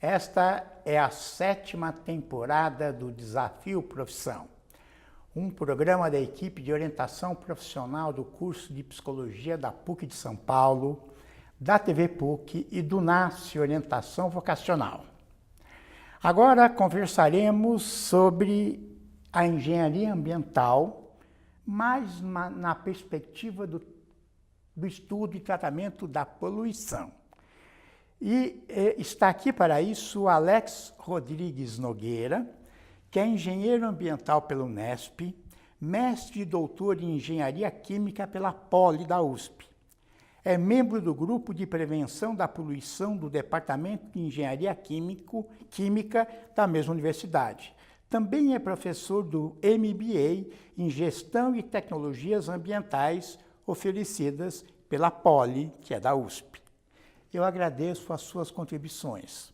Esta é a 7ª temporada do Desafio Profissão, um programa da equipe de orientação profissional do curso de Psicologia da PUC de São Paulo, da TV PUC e do NASCE Orientação Vocacional. Agora conversaremos sobre a engenharia ambiental, mas na perspectiva do estudo e tratamento da poluição. E está aqui para isso o Alex Rodrigues Nogueira, que é engenheiro ambiental pelo Unesp, mestre e doutor em engenharia química pela Poli da USP. É membro do grupo de prevenção da poluição do Departamento de Engenharia Química da mesma universidade. Também é professor do MBA em Gestão e Tecnologias Ambientais, oferecidas pela Poli, que é da USP. Eu agradeço as suas contribuições.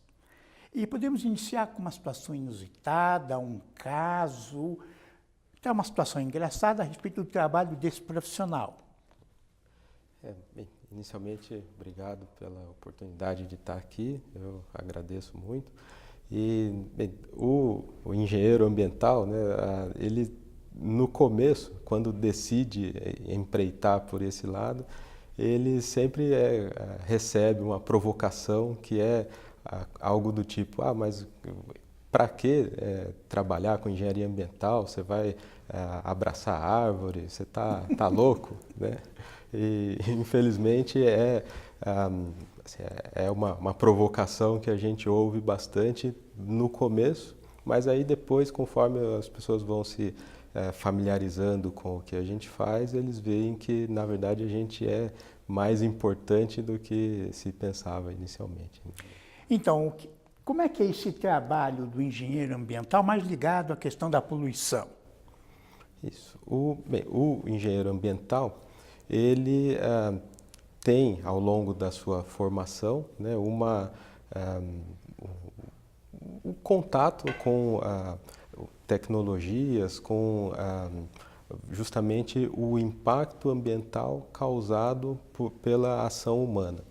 E podemos iniciar com uma situação inusitada, um caso, até uma situação engraçada a respeito do trabalho desse profissional. Bem, inicialmente, obrigado pela oportunidade de estar aqui, eu agradeço muito. E bem, o engenheiro ambiental, né, ele no começo, quando decide empreitar por esse lado, ele sempre recebe uma provocação que é algo do tipo, mas para que trabalhar com engenharia ambiental? Você vai abraçar árvore? Você tá louco? Né? E infelizmente é uma provocação que a gente ouve bastante no começo, mas aí depois, conforme as pessoas vão se familiarizando com o que a gente faz, eles veem que, na verdade, a gente é mais importante do que se pensava inicialmente. Então, como é que é esse trabalho do engenheiro ambiental mais ligado à questão da poluição? Isso. O engenheiro ambiental, ele tem, ao longo da sua formação, né, um contato com tecnologias, com justamente o impacto ambiental causado pela ação humana.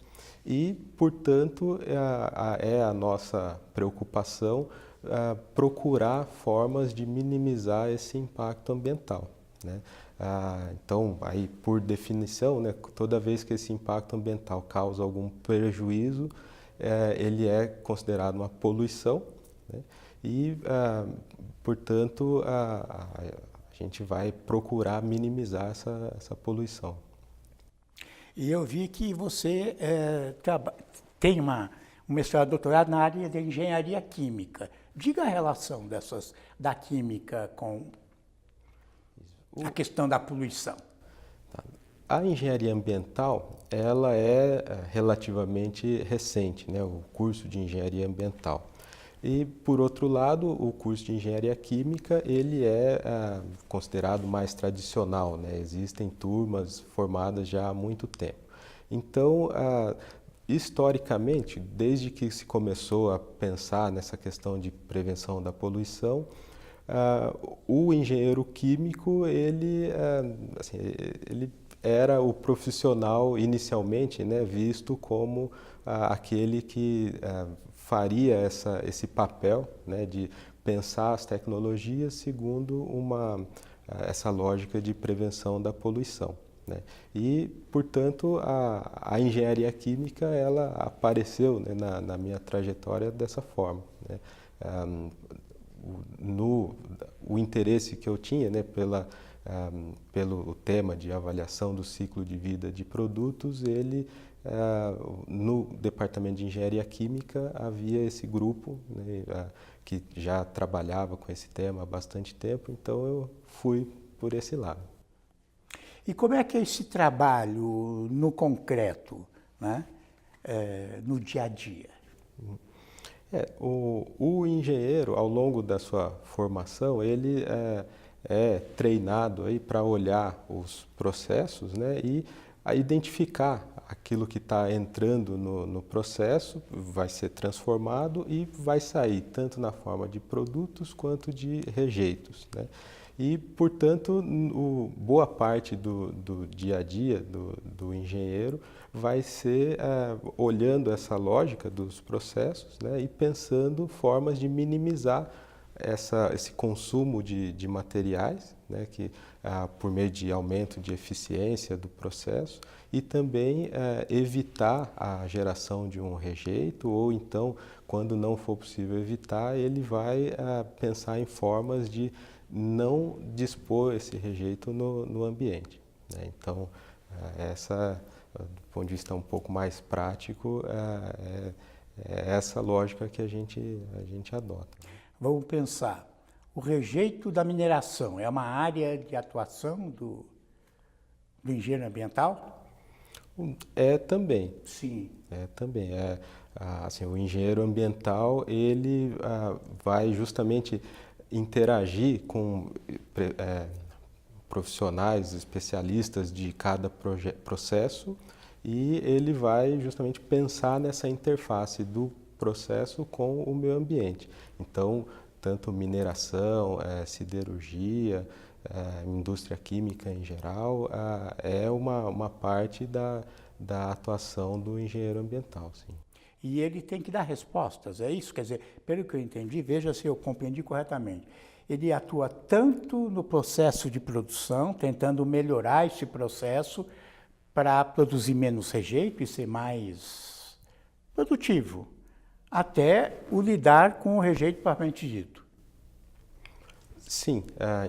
E, portanto, é a nossa preocupação procurar formas de minimizar esse impacto ambiental, né? Então, aí, por definição, né, toda vez que esse impacto ambiental causa algum prejuízo, ele é considerado uma poluição, né? E, portanto, a gente vai procurar minimizar essa poluição. E eu vi que você tem um mestrado, doutorado na área de engenharia química. Diga a relação da química com a questão da poluição. A engenharia ambiental, ela é relativamente recente, né, o curso de engenharia ambiental. E, por outro lado, o curso de engenharia química, ele é considerado mais tradicional, né? Existem turmas formadas já há muito tempo. Então, historicamente, desde que se começou a pensar nessa questão de prevenção da poluição, o engenheiro químico, ele era o profissional inicialmente, né, visto como aquele que faria esse papel, né, de pensar as tecnologias segundo essa lógica de prevenção da poluição, né? E, portanto, a engenharia química, ela apareceu, né, na minha trajetória dessa forma, né? O interesse que eu tinha, né, pelo tema de avaliação do ciclo de vida de produtos, no Departamento de Engenharia Química havia esse grupo, né, que já trabalhava com esse tema há bastante tempo, então eu fui por esse lado. E como é que é esse trabalho no concreto, né, no dia a dia? O engenheiro, ao longo da sua formação, ele é treinado para olhar os processos, né, e a identificar aquilo que está entrando no processo, vai ser transformado e vai sair tanto na forma de produtos quanto de rejeitos, né? E, portanto, boa parte do dia a dia do engenheiro vai ser olhando essa lógica dos processos, né, e pensando formas de minimizar esse consumo de materiais, né, por meio de aumento de eficiência do processo, e também evitar a geração de um rejeito, ou então, quando não for possível evitar, ele vai pensar em formas de não dispor esse rejeito no ambiente, né? Então, do ponto de vista um pouco mais prático, é essa lógica que a gente adota. Vamos pensar, o rejeito da mineração é uma área de atuação do engenheiro ambiental? Também. Sim. Também. Assim, o engenheiro ambiental, ele vai justamente interagir com profissionais, especialistas de cada processo, e ele vai justamente pensar nessa interface do processo com o meio ambiente. Então, tanto mineração, siderurgia, indústria química em geral, é uma parte da atuação do engenheiro ambiental, sim. E ele tem que dar respostas, é isso? Quer dizer, pelo que eu entendi, veja se eu compreendi corretamente. Ele atua tanto no processo de produção, tentando melhorar esse processo para produzir menos rejeito e ser mais produtivo, até o lidar com o rejeito propriamente dito. Sim,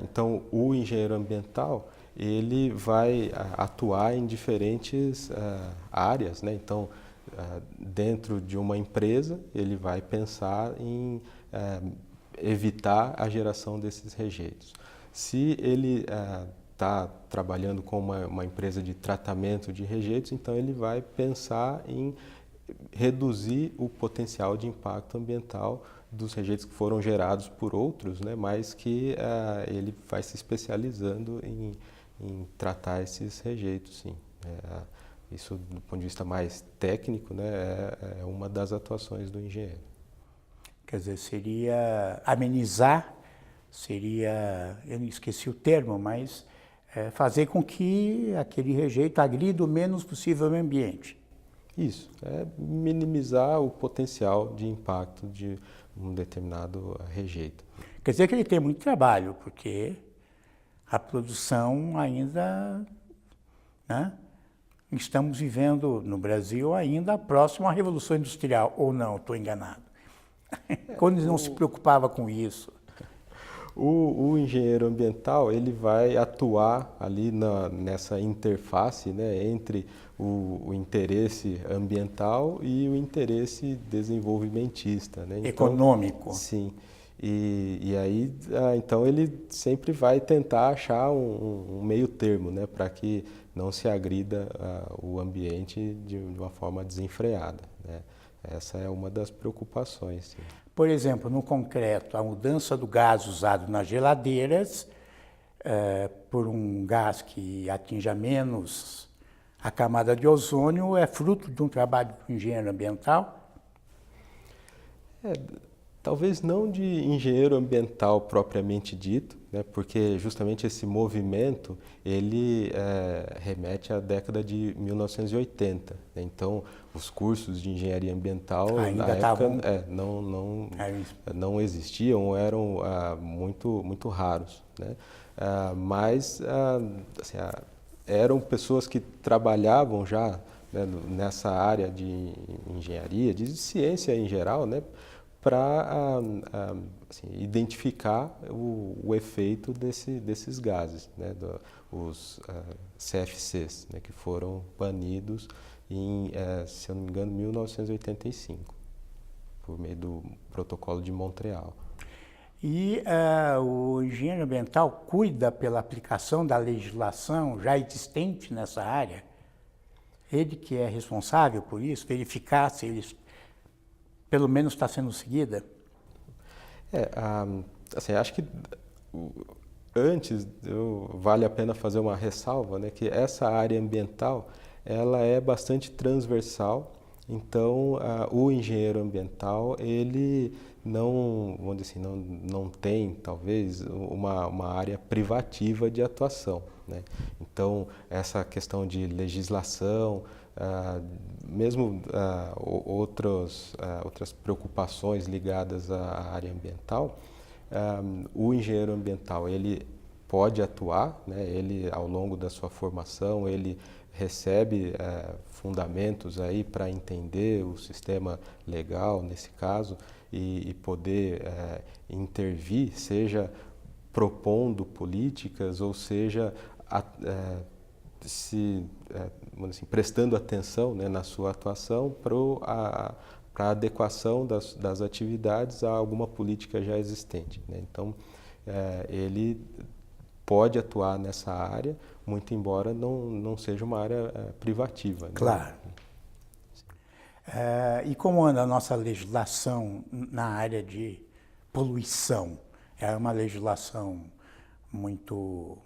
então o engenheiro ambiental, ele vai atuar em diferentes áreas, né? Então, dentro de uma empresa, ele vai pensar em evitar a geração desses rejeitos. Se ele está trabalhando com uma empresa de tratamento de rejeitos, então ele vai pensar em reduzir o potencial de impacto ambiental dos rejeitos que foram gerados por outros, né, mas que ele vai se especializando em tratar esses rejeitos, sim. Isso, do ponto de vista mais técnico, né, é uma das atuações do engenheiro. Quer dizer, seria amenizar, eu não esqueci o termo, mas fazer com que aquele rejeito agrida o menos possível o meio ambiente. Isso, minimizar o potencial de impacto de um determinado rejeito. Quer dizer que ele tem muito trabalho, porque a produção ainda, né? Estamos vivendo no Brasil ainda próximo à Revolução Industrial, ou não, estou enganado. Quando ele não se preocupava com isso. O engenheiro ambiental, ele vai atuar ali nessa interface, né, entre o interesse ambiental e o interesse desenvolvimentista, né? Então, econômico. Sim. E aí, então ele sempre vai tentar achar um meio termo, né, para que não se agrida o ambiente de uma forma desenfreada, né? Essa é uma das preocupações, sim. Por exemplo, no concreto, a mudança do gás usado nas geladeiras por um gás que atinja menos a camada de ozônio é fruto de um trabalho do engenheiro ambiental? Talvez não de engenheiro ambiental propriamente dito, né, porque justamente esse movimento ele remete à década de 1980. Né, então, os cursos de engenharia ambiental ainda na época não existiam ou eram muito raros, né? Mas assim, eram pessoas que trabalhavam já, né, nessa área de engenharia, de ciência em geral, né, para assim, identificar o efeito desses gases, né, os CFCs, né, que foram banidos em, se eu não me engano, 1985, por meio do Protocolo de Montreal. E o engenheiro ambiental cuida pela aplicação da legislação já existente nessa área? Ele que é responsável por isso, verificar se eles pelo menos está sendo seguida? Assim, acho que antes vale a pena fazer uma ressalva, né, que essa área ambiental ela é bastante transversal Então, o engenheiro ambiental, ele não, vamos dizer assim, não tem, talvez, uma área privativa de atuação, né? Então, essa questão de legislação, mesmo outras preocupações ligadas à área ambiental, o engenheiro ambiental, ele pode atuar, né? Ele, ao longo da sua formação, ele recebe fundamentos aí para entender o sistema legal, nesse caso, e poder intervir, seja propondo políticas, ou seja, vamos assim, prestando atenção, né, na sua atuação para a adequação das atividades a alguma política já existente, né? Então, ele pode atuar nessa área, muito embora não seja uma área privativa, né? Claro. E como anda a nossa legislação na área de poluição? É uma legislação muito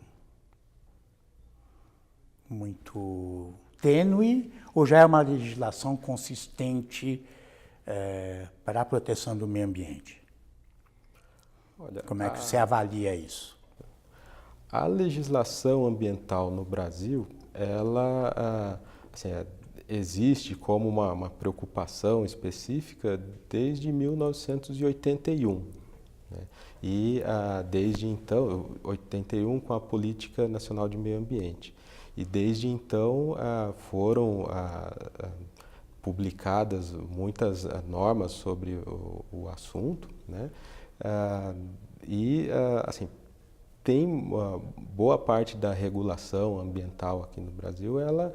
tênue ou já é uma legislação consistente para a proteção do meio ambiente? Olha, como é que você avalia isso? A legislação ambiental no Brasil, ela assim, existe como uma preocupação específica desde 1981. Né? E desde então, 81 com a Política Nacional de Meio Ambiente. E desde então foram publicadas muitas normas sobre o assunto, né? Assim, tem uma boa parte da regulação ambiental aqui no Brasil, ela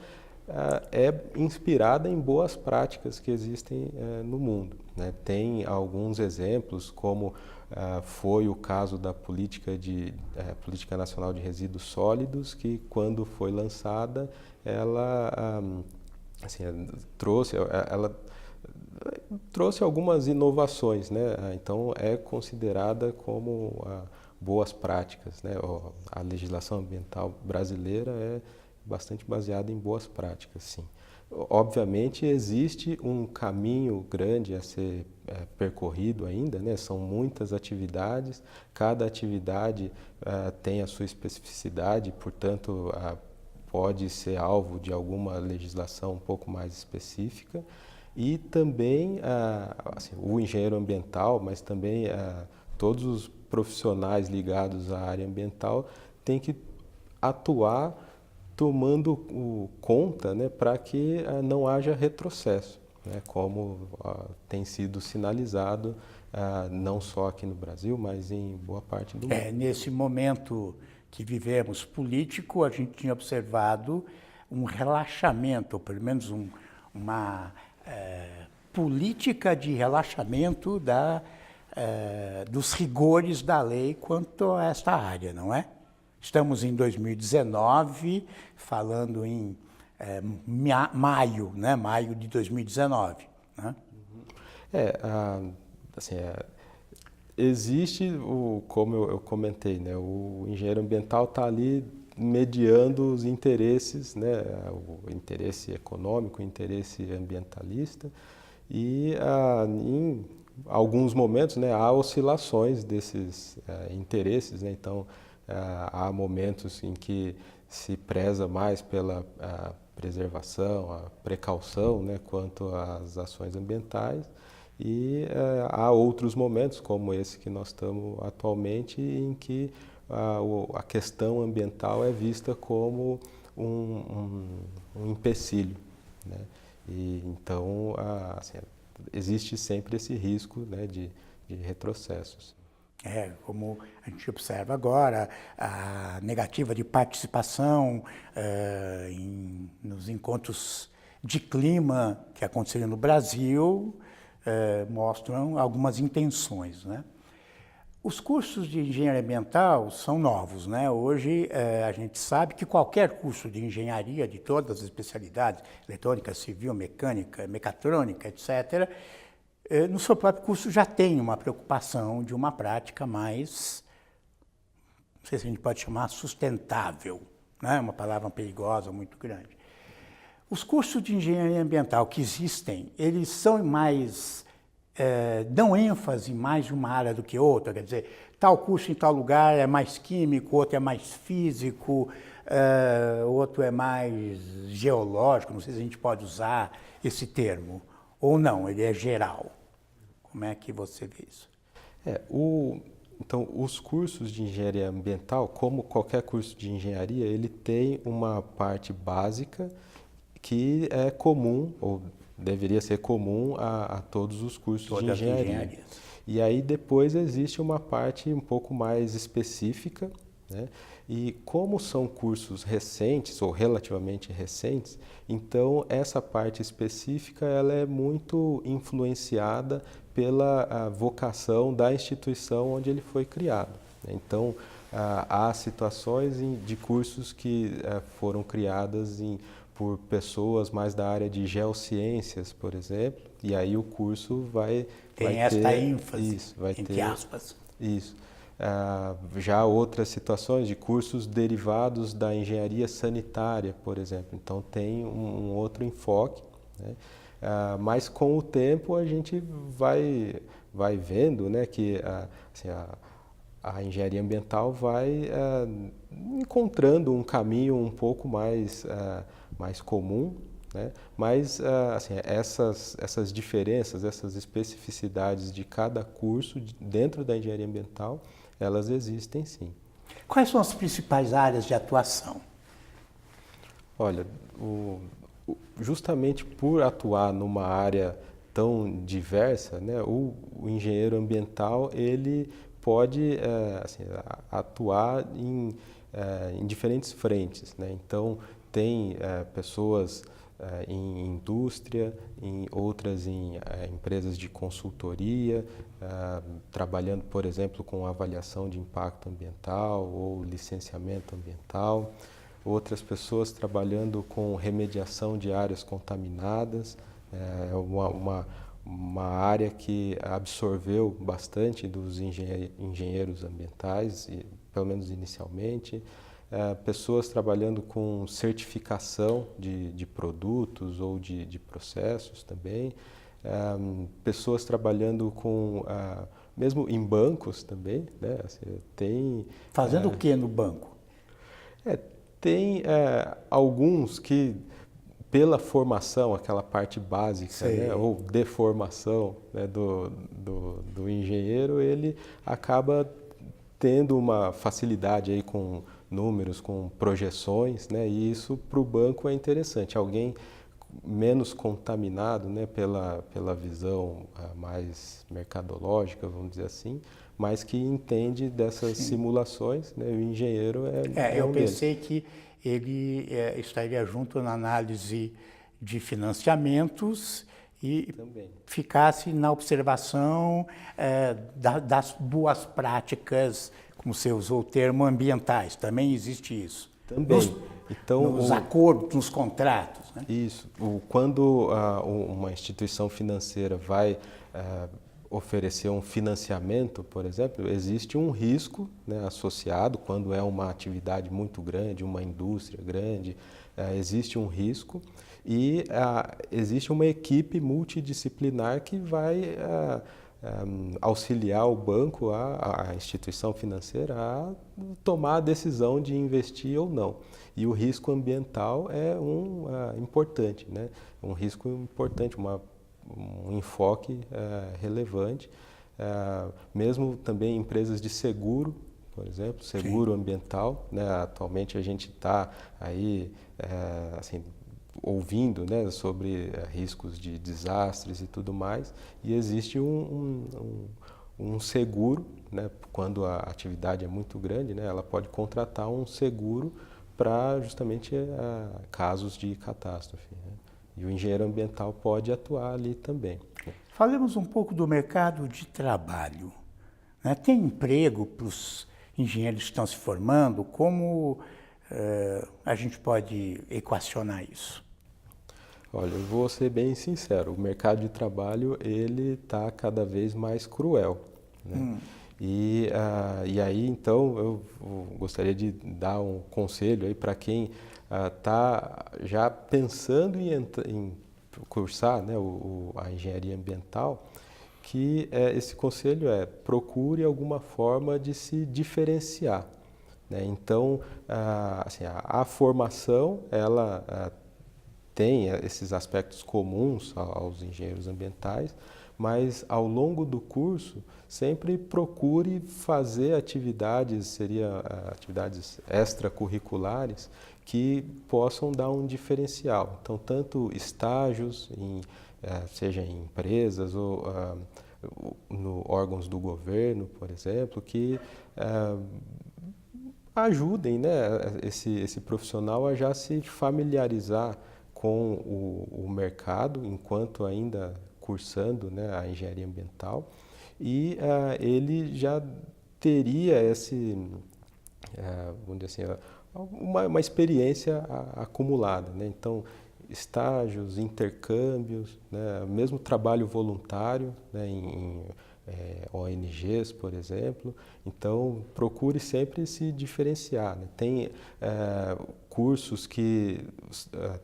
é inspirada em boas práticas que existem no mundo, né? Tem alguns exemplos, como foi o caso da Política Nacional de Resíduos Sólidos, que quando foi lançada, ela assim, trouxe algumas inovações, né? Então é considerada como boas práticas, né? A legislação ambiental brasileira é bastante baseada em boas práticas, sim. Obviamente existe um caminho grande a ser percorrido ainda, né? São muitas atividades, cada atividade tem a sua especificidade, portanto pode ser alvo de alguma legislação um pouco mais específica. E também assim, o engenheiro ambiental, mas também todos os profissionais ligados à área ambiental têm que atuar tomando conta, né, para que não haja retrocesso, né, como tem sido sinalizado não só aqui no Brasil, mas em boa parte do mundo. Nesse momento que vivemos político, a gente tinha observado um relaxamento, ou pelo menos uma política de relaxamento dos rigores da lei quanto a esta área, não é? Estamos em 2019, falando em maio, né? Maio de 2019. Né? Assim, existe, como eu comentei, né? O engenheiro ambiental está ali mediando os interesses, né? O interesse econômico, o interesse ambientalista, e em alguns momentos, né, há oscilações desses interesses, né? Então, há momentos em que se preza mais pela preservação, a precaução, né, quanto às ações ambientais, e há outros momentos, como esse que nós estamos atualmente, em que a questão ambiental é vista como um empecilho, né? E então assim, existe sempre esse risco, né, de retrocessos. Como a gente observa agora, a negativa de participação nos encontros de clima que aconteceram no Brasil mostram algumas intenções, né? Os cursos de engenharia ambiental são novos, né? Hoje a gente sabe que qualquer curso de engenharia, de todas as especialidades, eletrônica, civil, mecânica, mecatrônica, etc., no seu próprio curso já tem uma preocupação de uma prática mais, não sei se a gente pode chamar sustentável, né? Uma palavra perigosa, muito grande. Os cursos de engenharia ambiental que existem, eles são mais, dão ênfase mais em uma área do que outra, quer dizer, tal curso em tal lugar é mais químico, outro é mais físico, outro é mais geológico, não sei se a gente pode usar esse termo, ou não, ele é geral. Como é que você vê isso? Então, os cursos de engenharia ambiental, como qualquer curso de engenharia, ele tem uma parte básica que é comum, ou deveria ser comum a todos os cursos de engenharia. E aí depois existe uma parte um pouco mais específica, né? E como são cursos recentes, ou relativamente recentes, então essa parte específica ela é muito influenciada pela vocação da instituição onde ele foi criado. Então, há situações de cursos que foram criadas por pessoas mais da área de geociências, por exemplo, e aí o curso vai esta ter, ênfase, isso, vai entre ter, aspas. Isso. Já outras situações de cursos derivados da engenharia sanitária, por exemplo. Então, tem um outro enfoque, né? Mas com o tempo a gente vai vendo, né, que assim, a engenharia ambiental vai encontrando um caminho um pouco mais comum, né? Mas assim, essas diferenças, essas especificidades de cada curso dentro da engenharia ambiental, elas existem sim. Quais são as principais áreas de atuação? Olha, justamente por atuar numa área tão diversa, né, o engenheiro ambiental ele pode assim, atuar em diferentes frentes, né? Então tem pessoas em indústria, outras em empresas de consultoria, trabalhando, por exemplo, com avaliação de impacto ambiental ou licenciamento ambiental. Outras pessoas trabalhando com remediação de áreas contaminadas, é uma área que absorveu bastante dos engenheiros ambientais, pelo menos inicialmente. Pessoas trabalhando com certificação de produtos ou de processos também. Pessoas trabalhando com, mesmo em bancos também, né? Tem, Fazendo o que no banco? Tem alguns que, pela formação, aquela parte básica, né, ou deformação, né, do engenheiro, ele acaba tendo uma facilidade aí com números, com projeções, né, e isso para o banco é interessante. Alguém menos contaminado, né, pela visão mais mercadológica, vamos dizer assim, mas que entende dessas simulações, né, o engenheiro eu pensei que ele estaria junto na análise de financiamentos e também ficasse na observação das boas práticas, como você usou o termo, ambientais. Também existe isso. Também. Nos acordos, nos contratos. Né? Isso. Quando uma instituição financeira vai oferecer um financiamento, por exemplo, existe um risco, né, associado quando é uma atividade muito grande, uma indústria grande, existe um risco e existe uma equipe multidisciplinar que vai auxiliar o banco, a instituição financeira, a tomar a decisão de investir ou não. E o risco ambiental é importante, né? Um risco importante, um enfoque relevante. Mesmo também empresas de seguro, por exemplo, seguro ambiental, né? Atualmente a gente está aí assim, ouvindo, né, sobre riscos de desastres e tudo mais, e existe um seguro, né, quando a atividade é muito grande, né, ela pode contratar um seguro para justamente casos de catástrofe, né? E o engenheiro ambiental pode atuar ali também. Falemos um pouco do mercado de trabalho. Né? Tem emprego para os engenheiros que estão se formando? Como a gente pode equacionar isso? Olha, eu vou ser bem sincero, o mercado de trabalho ele está cada vez mais cruel, né? E aí, então, eu gostaria de dar um conselho aí para quem está já pensando em cursar, né, a engenharia ambiental, que esse conselho procure alguma forma de se diferenciar, né? Então, assim, a formação, ela tem esses aspectos comuns aos engenheiros ambientais, mas ao longo do curso sempre procure fazer atividades extracurriculares que possam dar um diferencial. Então, tanto estágios, seja em empresas ou no órgãos do governo, por exemplo, que ajudem, né, esse profissional a já se familiarizar com o mercado enquanto ainda cursando, né, a engenharia ambiental, e ele já teria vamos dizer assim, uma experiência acumulada, né? Então, estágios, intercâmbios, né, mesmo trabalho voluntário, né, em ONGs, por exemplo. Então, procure sempre se diferenciar, né? Tem cursos que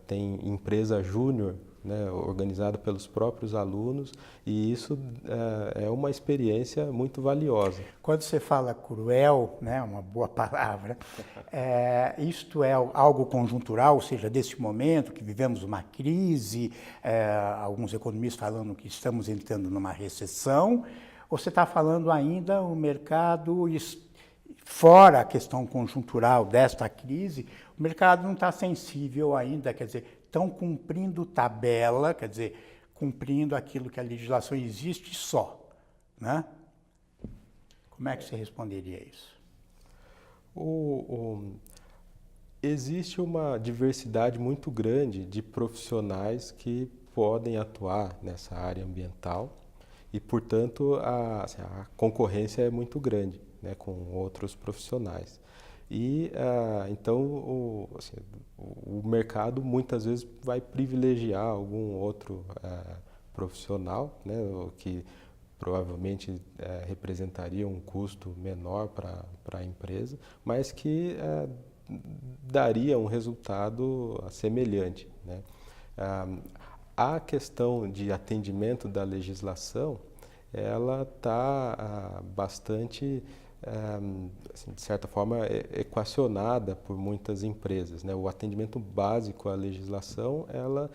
tem empresa júnior, né, organizada pelos próprios alunos, e isso é uma experiência muito valiosa. Quando você fala cruel, né, uma boa palavra, isto é algo conjuntural, ou seja, desse momento que vivemos uma crise, alguns economistas falando que estamos entrando numa recessão, ou você está falando ainda o mercado, fora a questão conjuntural desta crise, o mercado não está sensível ainda, quer dizer, estão cumprindo tabela, quer dizer, cumprindo aquilo que a legislação existe só, né? Como é que você responderia isso? Existe uma diversidade muito grande de profissionais que podem atuar nessa área ambiental e, portanto, a concorrência é muito grande, né, com outros profissionais. E, então, o mercado muitas vezes vai privilegiar algum outro profissional, né, que provavelmente representaria um custo menor para a empresa, mas que daria um resultado semelhante, né? A questão de atendimento da legislação, ela está bastante, assim, de certa forma, equacionada por muitas empresas, né? O atendimento básico à legislação, ela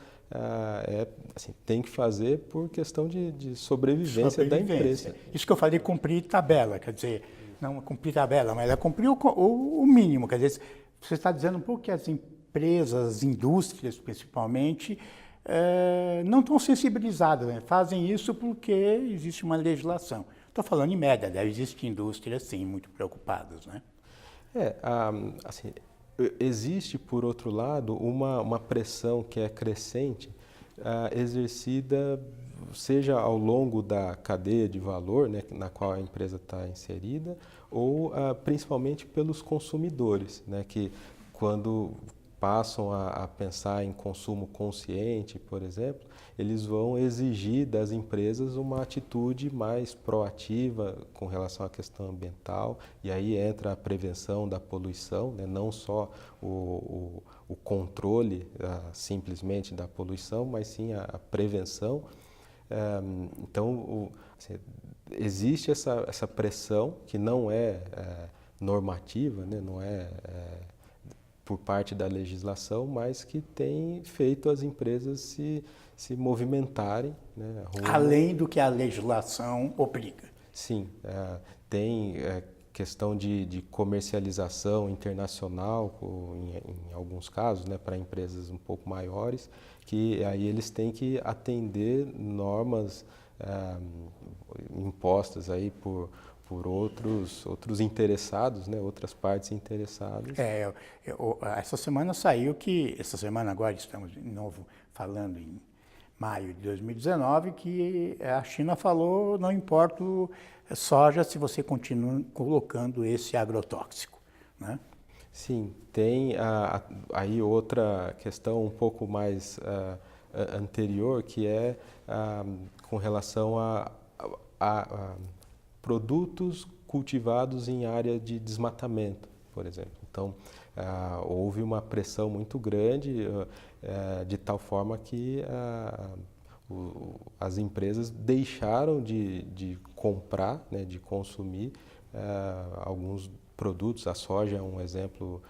assim, tem que fazer por questão de sobrevivência da empresa. Isso que eu falei, cumprir tabela, quer dizer, não cumprir tabela, mas é cumprir o mínimo, quer dizer, você está dizendo um pouco que as empresas, as indústrias principalmente, não estão sensibilizadas, né? Fazem isso porque existe uma legislação. Estou falando em média, deve existir indústrias, sim, muito preocupadas, né? Assim, existe, por outro lado, uma pressão que é crescente, exercida, seja ao longo da cadeia de valor, né, na qual a empresa está inserida, ou principalmente pelos consumidores, né, que quando passam a pensar em consumo consciente, por exemplo, eles vão exigir das empresas uma atitude mais proativa com relação à questão ambiental, e aí entra a prevenção da poluição, né? Não só o controle simplesmente da poluição, mas sim a prevenção. Então, assim, existe essa pressão que não é normativa, né? Não é por parte da legislação, mas que tem feito as empresas se movimentarem, né, além do que a legislação obriga. Sim, tem questão de comercialização internacional, em alguns casos, né, para empresas um pouco maiores, que aí eles têm que atender normas impostas aí por outros interessados, né, outras partes interessadas. Essa semana saiu essa semana agora estamos de novo falando em maio de 2019, que a China falou, não importa soja se você continua colocando esse agrotóxico, né? Sim, tem aí outra questão um pouco mais anterior, que é com relação a produtos cultivados em área de desmatamento, por exemplo. Então, houve uma pressão muito grande, de tal forma que as empresas deixaram de comprar, né, de consumir alguns produtos. A soja é um exemplo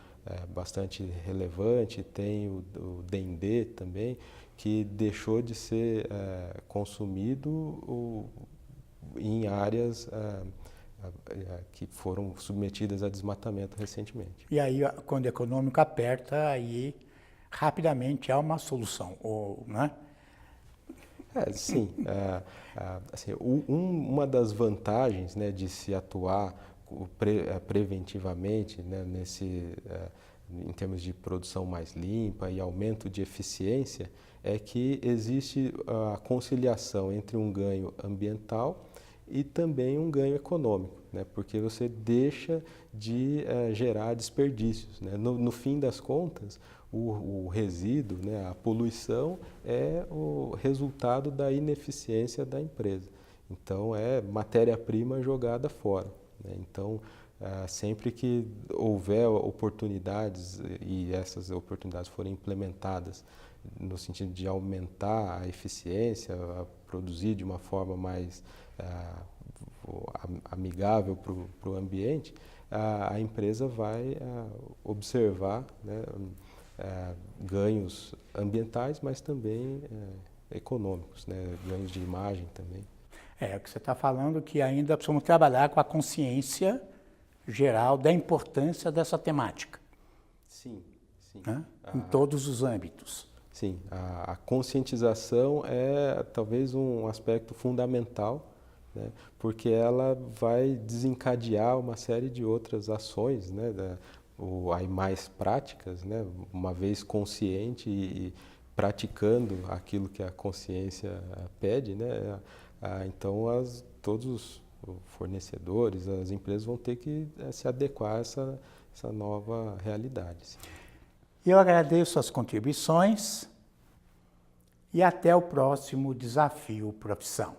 bastante relevante, tem o Dendê também, que deixou de ser consumido em áreas que foram submetidas a desmatamento recentemente. E aí, quando o econômico aperta, aí rapidamente há uma solução, né? Sim. Assim, uma das vantagens, né, de se atuar preventivamente, né, em termos de produção mais limpa e aumento de eficiência, é que existe a conciliação entre um ganho ambiental e também um ganho econômico, né, porque você deixa de gerar desperdícios, né? No fim das contas, o resíduo, né, a poluição é o resultado da ineficiência da empresa. Então, é matéria-prima jogada fora, né? Então, sempre que houver oportunidades e essas oportunidades forem implementadas no sentido de aumentar a eficiência, a produzir de uma forma mais amigável para o ambiente, a empresa vai observar, né, ganhos ambientais, mas também econômicos, né, ganhos de imagem também. É o que você está falando, que ainda precisamos trabalhar com a consciência geral da importância dessa temática. Sim, sim. Né? Em todos os âmbitos. Sim, a conscientização é talvez um aspecto fundamental, né, porque ela vai desencadear uma série de outras ações, né, aí mais práticas, né, uma vez consciente e praticando aquilo que a consciência pede, né, então todos os fornecedores, as empresas vão ter que se adequar a essa nova realidade. Eu agradeço as contribuições e até o próximo Desafio Profissão.